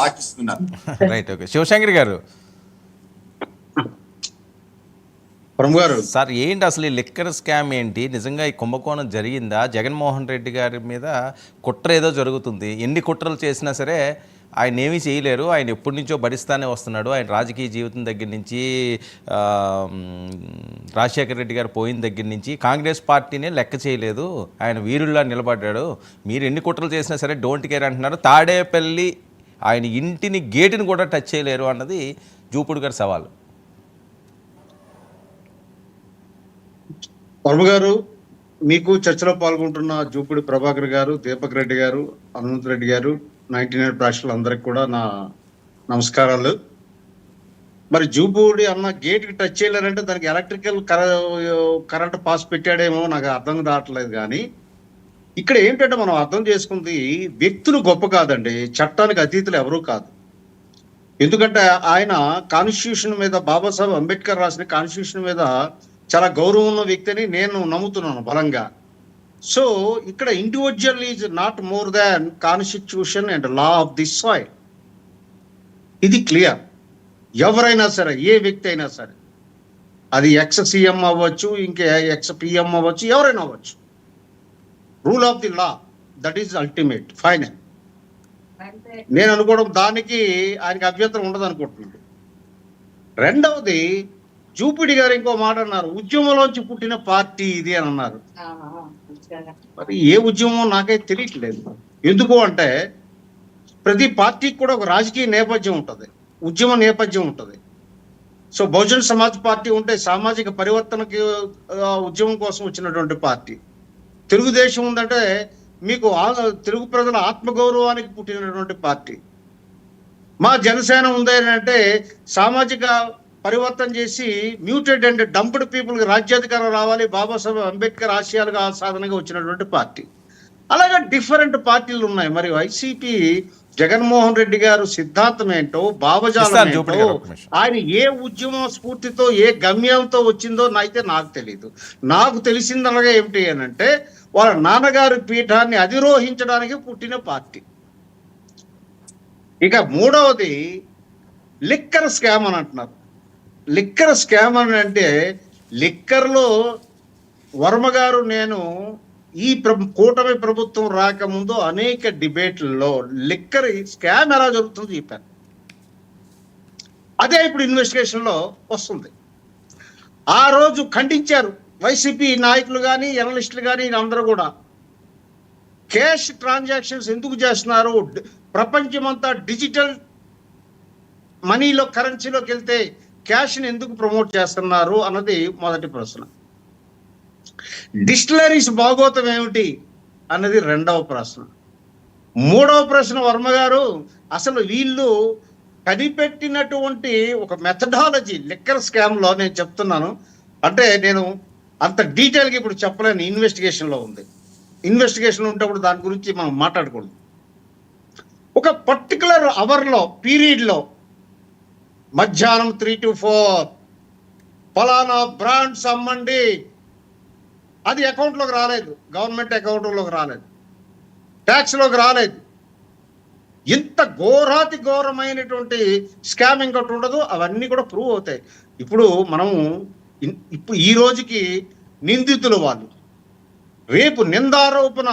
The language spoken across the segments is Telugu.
ఆశిస్తున్నాను. Right, okay. శివశంకర్ గారు సార్, ఏంటి అసలు ఈ లిక్కర్ స్కామ్ ఏంటి? నిజంగా ఈ కుంభకోణం జరిగిందా? జగన్మోహన్ రెడ్డి గారి మీద కుట్ర ఏదో జరుగుతుంది. ఎన్ని కుట్రలు చేసినా సరే ఆయన ఏమీ చేయలేరు. ఆయన ఎప్పటి నుంచో భరిస్తానే వస్తున్నాడు. ఆయన రాజకీయ జీవితం దగ్గర నుంచి, రాజశేఖర రెడ్డి గారు పోయిన దగ్గర నుంచి కాంగ్రెస్ పార్టీనే లెక్క చేయలేదు. ఆయన వీరుల్లా నిలబడ్డాడు. మీరు ఎన్ని కుట్రలు చేసినా సరే డోంట్ కేర్ అంటున్నారు. తాడేపల్లి ఆయన ఇంటిని గేటుని కూడా టచ్ చేయలేరు అన్నది జూపుడు గారి సవాలు. వర్మ గారు, మీకు చర్చలో పాల్గొంటున్న జూపుడి ప్రభాకర్ గారు, దీపక్ రెడ్డి గారు, అనంత్ రెడ్డి గారు, 99 ప్రేక్షకులందరికీ కూడా నా నమస్కారాలు. మరి జూపూడి అన్న గేట్ కి టచ్ చేయలేరంటే దానికి ఎలక్ట్రికల్ కరెంట్ పాస్ పెట్టాడేమో నాకు అర్థం కావట్లేదు. కానీ ఇక్కడ ఏంటంటే మనం అర్థం చేసుకుంది, వ్యక్తులు గొప్ప కాదండి, చట్టానికి అతీతులు ఎవరూ కాదు. ఎందుకంటే ఆయన కాన్స్టిట్యూషన్ మీద, బాబాసాహెబ్ అంబేద్కర్ రాసిన కాన్స్టిట్యూషన్ మీద చాలా గౌరవం ఉన్న వ్యక్తిని నేను నమ్ముతున్నాను బలంగా. సో ఇక్కడ individual is not more than constitution and law of the soil. ఇది క్లియర్. ఎవరైనా సరే, ఏ వ్యక్తి అయినా సరే, అది ఎక్స్ సీఎం అవ్వచ్చు, ఇంకే ఎక్స్ పిఎం అవ్వచ్చు, ఎవరైనా అవ్వచ్చు, rule of the law that is ultimate final. నేను అనుకోవడం దానికి ఆయనకి అభ్యంతరం ఉండదు అనుకుంటున్నాను. రెండవది, జూపిడి గారు ఇంకో మాట అన్నారు, ఉద్యమంలోంచి పుట్టిన పార్టీ ఇది అని అన్నారు. మరి ఏ ఉద్యమం నాకైతే తెలియట్లేదు. ఎందుకు అంటే ప్రతి పార్టీకి కూడా ఒక రాజకీయ నేపథ్యం ఉంటుంది, ఉద్యమ నేపథ్యం ఉంటుంది. సో బహుజన్ సమాజ్ పార్టీ ఉంటే సామాజిక పరివర్తనకి ఉద్యమం కోసం వచ్చినటువంటి పార్టీ. తెలుగుదేశం ఉందంటే మీకు తెలుగు ప్రజల ఆత్మగౌరవానికి పుట్టినటువంటి పార్టీ. మా జనసేన ఉంది అంటే సామాజిక పరివర్తన చేసి మ్యూటెడ్ అండ్ డంప్డ్ పీపుల్కి రాజ్యాధికారం రావాలి, బాబాసాహెబ్ అంబేద్కర్ ఆశయాలుగా సాధనగా వచ్చినటువంటి పార్టీ. అలాగే డిఫరెంట్ పార్టీలు ఉన్నాయి. మరి వైసీపీ జగన్మోహన్ రెడ్డి గారు సిద్ధాంతం ఏంటో, భావజాలం ఏంటో, ఆయన ఏ ఉద్యమ స్ఫూర్తితో, ఏ గమ్యంతో వచ్చిందో అయితే నాకు తెలియదు. నాకు తెలిసిందనగా ఏమిటి అని అంటే, వాళ్ళ నాన్నగారి పీఠాన్ని అధిరోహించడానికి పుట్టిన పార్టీ. ఇక మూడవది లిక్కర్ స్కామ్ అని అంటున్నారు. లిక్కర్ స్కామ్ అని అంటే, లిక్కర్లో వర్మ గారు, నేను ఈ కూటమి ప్రభుత్వం రాకముందు అనేక డిబేట్లలో లిక్కర్ స్కామ్ ఎలా జరుగుతుందో చెప్పాను. అదే ఇప్పుడు ఇన్వెస్టిగేషన్ లో వస్తుంది. ఆ రోజు ఖండించారు వైసీపీ నాయకులు కానీ, జర్నలిస్టులు కానీ, అందరూ కూడా. క్యాష్ ట్రాన్సాక్షన్స్ ఎందుకు చేస్తున్నారు? ప్రపంచమంతా డిజిటల్ మనీలో, కరెన్సీలోకి వెళ్తే క్యాష్ని ఎందుకు ప్రమోట్ చేస్తున్నారు అన్నది మొదటి ప్రశ్న. డిస్టిలరీస్ భాగోతం ఏమిటి అన్నది రెండవ ప్రశ్న. మూడవ ప్రశ్న, వర్మ గారు, అసలు వీళ్ళు కనిపెట్టినటువంటి ఒక మెథడాలజీ లిక్కర్ స్కామ్ లో నేను చెప్తున్నాను. అంటే నేను అంత డీటెయిల్గా ఇప్పుడు చెప్పలేను, ఇన్వెస్టిగేషన్లో ఉంది. ఇన్వెస్టిగేషన్ ఉంటప్పుడు దాని గురించి మనం మాట్లాడకూడదు. ఒక పర్టికులర్ అవర్లో, పీరియడ్లో, మధ్యాహ్నం 3 to 4 ఫలానా బ్రాండ్స్ అమ్మండి, అది అకౌంట్లోకి రాలేదు, గవర్నమెంట్ అకౌంట్లోకి రాలేదు, ట్యాక్స్లోకి రాలేదు. ఇంత ఘోరాతి ఘోరమైనటువంటి స్కామ్ ఇంకోటి ఉండదు. అవన్నీ కూడా ప్రూవ్ అవుతాయి. ఇప్పుడు మనము ఈ రోజుకి నిందితులు వాళ్ళు, రేపు నిందారోపణ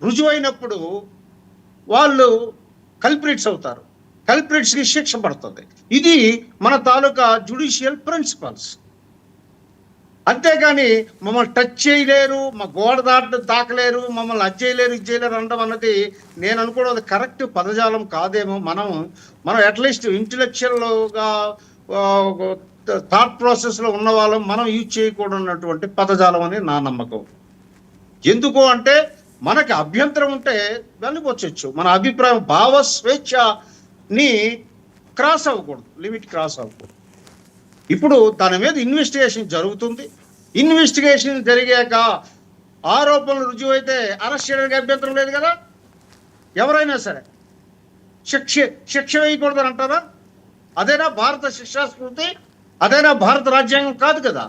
రుజువైనప్పుడు వాళ్ళు కల్ప్రిట్స్ అవుతారు, కల్ప్రిట్స్కి శిక్ష పడుతుంది. ఇది మన తాలూకా జ్యుడిషియల్ ప్రిన్సిపల్స్. అంతేగాని మమ్మల్ని టచ్ చేయలేరు, మా గోడ తాకలేరు, మమ్మల్ని అది చేయలేరు, ఇది చేయలేరు అనడం అన్నది నేను అనుకోవడం అది కరెక్ట్ పదజాలం కాదేమో. మనం అట్లీస్ట్ ఇంటలెక్చువల్గా థాట్ ప్రాసెస్లో ఉన్న వాళ్ళం మనం యూజ్ చేయకూడనటువంటి పదజాలం అని నా నమ్మకం. ఎందుకు అంటే మనకి అభ్యంతరం ఉంటే వెళ్ళిపోవచ్చు. మన అభిప్రాయం, భావ స్వేచ్ఛని క్రాస్ అవ్వకూడదు, లిమిట్ క్రాస్ అవ్వకూడదు. ఇప్పుడు దాని మీద ఇన్వెస్టిగేషన్ జరుగుతుంది. ఇన్వెస్టిగేషన్ జరిగాక ఆరోపణలు రుజువైతే అరెస్ట్ చేయడానికి అభ్యంతరం లేదు కదా. ఎవరైనా సరే శిక్ష వేయకూడదని అంటారా? అదేనా భారత శిక్షా స్ఫూర్తి? అదేనా భారత రాజ్యాంగం? కాదు కదా.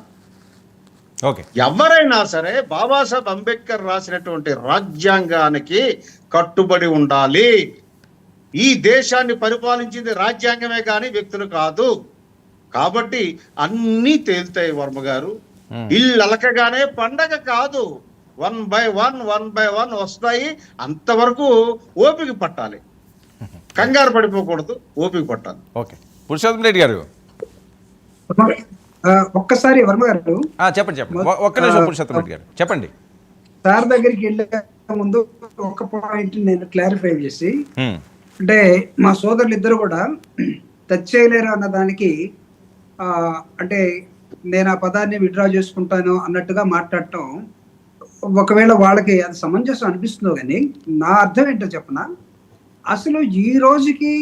ఎవరైనా సరే బాబాసాహెబ్ అంబేద్కర్ రాసినటువంటి రాజ్యాంగానికి కట్టుబడి ఉండాలి. ఈ దేశాన్ని పరిపాలించింది రాజ్యాంగమే కానీ వ్యక్తులు కాదు. కాబట్టి అన్నీ తేలుతాయి వర్మ గారు. ఇల్లు అలకగానే పండగ కాదు, 1 by 1 వస్తాయి. అంతవరకు ఓపిక పట్టాలి, కంగారు పడిపోకూడదు, ఓపిక పట్టాలి. ఓకే, పురుషోత్తం రెడ్డి గారు ఒక్కసారి వర్మ గారు చెప్పండి. ఒక్క నిమిషం పురుషోత్తం రెడ్డి గారు చెప్పండి. సార్ దగ్గరికి వెళ్ళే ముందు ఒక పాయింట్ నేను క్లారిఫై చేసి, అంటే మా సోదరులు ఇద్దరు కూడా టచ్ చేయలేరు అన్న దానికి అంటే నేను ఆ పదాన్ని విత్డ్రా చేసుకుంటాను అన్నట్టుగా మాట్లాడటం ఒకవేళ వాళ్ళకి అది సమంజసం అనిపిస్తుందో, కానీ నా అర్థం ఏంటో చెప్పనా, అసలు ఈ రోజుకి